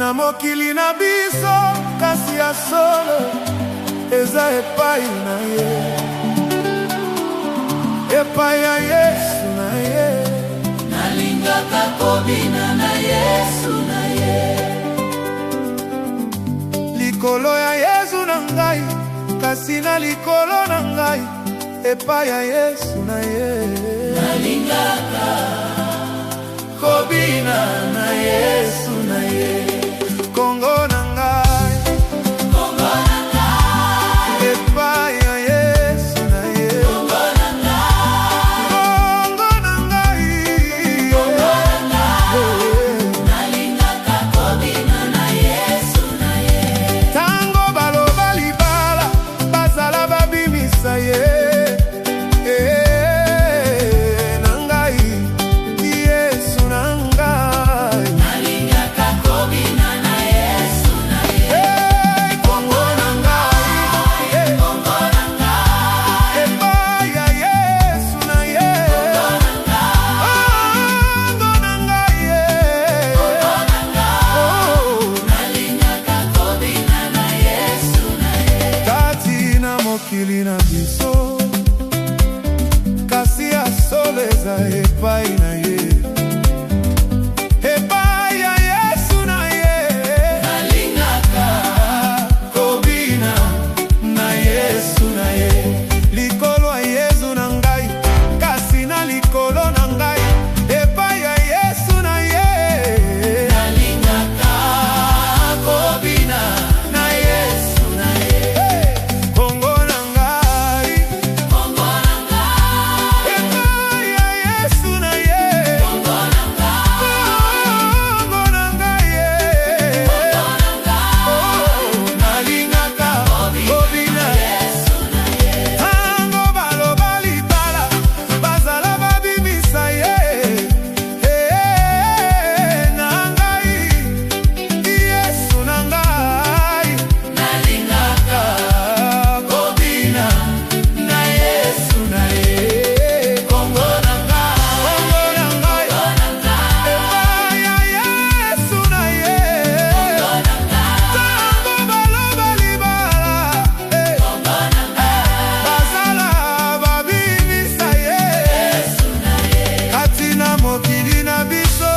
na mokili na biso, kasi ya solo eza epai na Ye, epai ya Yesu na Ye. Nalingaka kobina na Yesu na Ye, likolo ya Yesu na ngai, kasi na likolo na ngai, epai ya Yesu na Ye. nalingaka kobina na Yesu na Ye. Kongo na ngai, Kongo na ngai, epai ya Yesu na Ye. Kongo na ngai, Kongo na ngai, Kongo na ngai, nalingaka kobina na Yesu na Ye. tango baloba libala, bazala babimisa Ye. Na ngai, Yesu na ngai, Nalingaka kobina na Yesu na Ye. Kongo na ngai, Kongo na ngai, epai ya Yesu na Ye. Kongo na ngai, nalingaka kobina na Yesu na Ye. kati na mokili na biso, kasi ya solo eza epai na Ye, epai ya Yesu na Ye. Nalingaka Kobina na Yesu na Ye, likolo ya Yesu na ngai, kasi na likolo na ngai, epai ya Yesu na Ye. nalingaka kobina na Yesu na Ye. Kongo na ngai, Kongo na ngai, epai ya Yesu na Ye. Kongo na ngai, Kongo na ngai, nalingaka kobina Yesu na Ye. tango baloba libala, bazala babimisa Ye. Na ngai, Yesu na ngai, Nalingaka kobina na Yesu na Ye. Kongo na ngai, Kongo na ngai, Kongo na ngai, epai ya Yesu na Ye. Kongo na ngai, Tango baloba libala, Kongo na ngai, bazala babimisa Ye. Yesu na Ye. Kati na mokili na biso,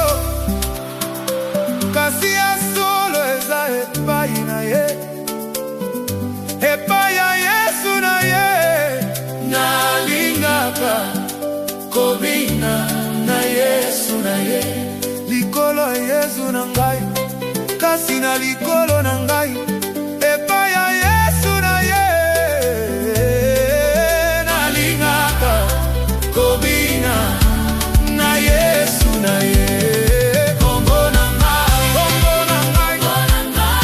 kasi ya solo eza epai na Ye, epai ya Yesu na Ye. Nalingaka kobina na Yesu na Ye. Likolo ya Yesu na ngai, kasi na likolo na ngai, epai ya Yesu na Ye. Nalingaka kobina na Yesu na Ye. Kongo na ngai, Kongo na ngai, Kongo na ngai,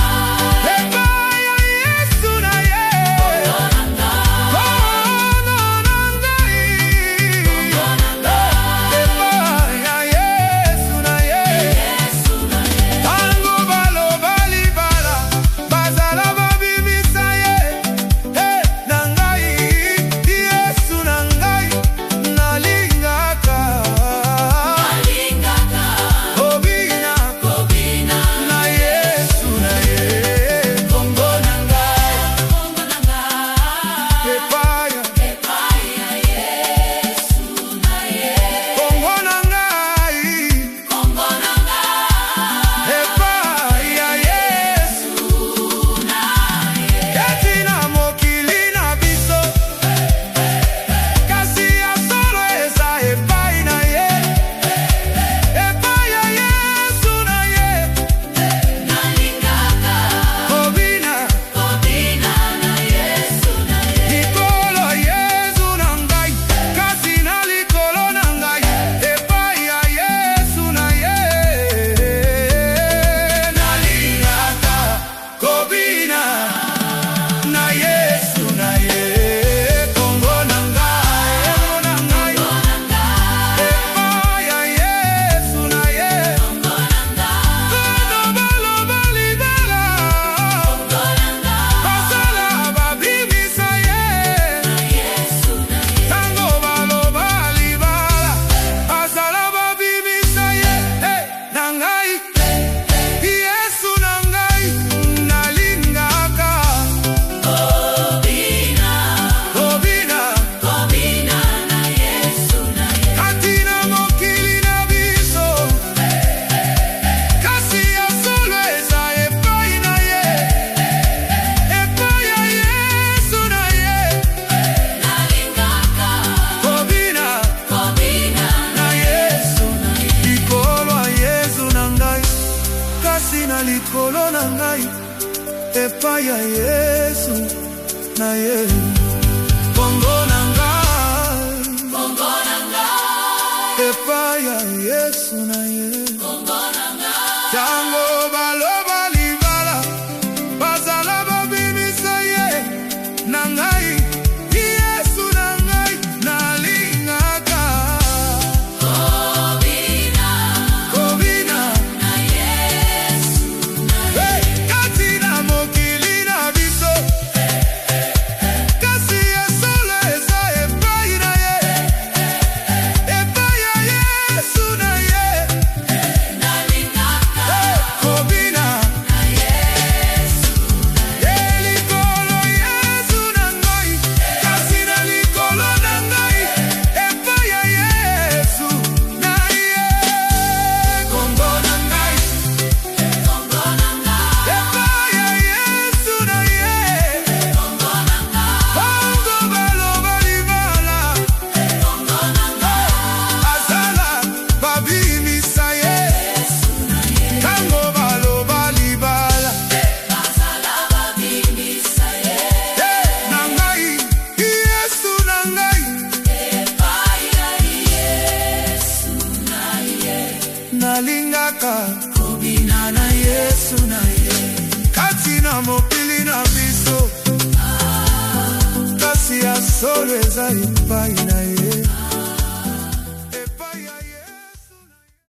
epai ya Yesu na Ye. Kongo na ngai, Kongo na ngai, Kongo na ngai, epai ya Yesu na Ye. Yesu na Ye. Tango baloba libala, bazala babimisa Ye. Na ngai, Yesu na ngai, nalingaka Nalingaka kobina kobina na Yesu na Ye. Kongo na ngai, Kongo na ngai, Epai epai ya Yesu na Ye. Kongo na ngai, Kongo na ngai, epai ya Yesu na Ye. kati na mokili na biso, kasi ya solo eza epai na Ye, epai ya Yesu na Ye. Nalingaka Kobina kobina na Yesu na Ye. likolo Yesu na ngai, kasi na likolo na ngai, epai ya Yesu na Ye. Nalingaka kobina na Yesu na Ye. Kongo na ngai, Kongo na ngai, epai ya Yesu na Ye. Kongo na ngai, Tango baloba libala, Kongo na ngai, bazala babimisa Ye. Yesu na Ye. Tango baloba libala, bazala babimisa Ye. Na ngai, Yesu na epai ya Yesu na ye. Bongo na ngai, epai ya Yesu na ye. Tango baloba libala, bazala babimisa ye na ngai. Yesu na ngai nalingaka. Kobina na Yesu na ye. Kati na mokili na biso, kasi ya solo eza epai na ye. Epai ya Yesu na ye nalingaka. Kobina na Yesu na ye. Likolo Yesu na ngai, kasi na likolo na ngai, epai ya Yesu na ye. Kongo na ngai, epai ya Yesu na ye. Bongo baloba libala, azala babimisa ye. Tango baloba libala, na ngai, Yesu na ngai, nalingaka. Kobina na Yesu na ye. Kati na mokili na biso, kasi ya solo eza epai na ye.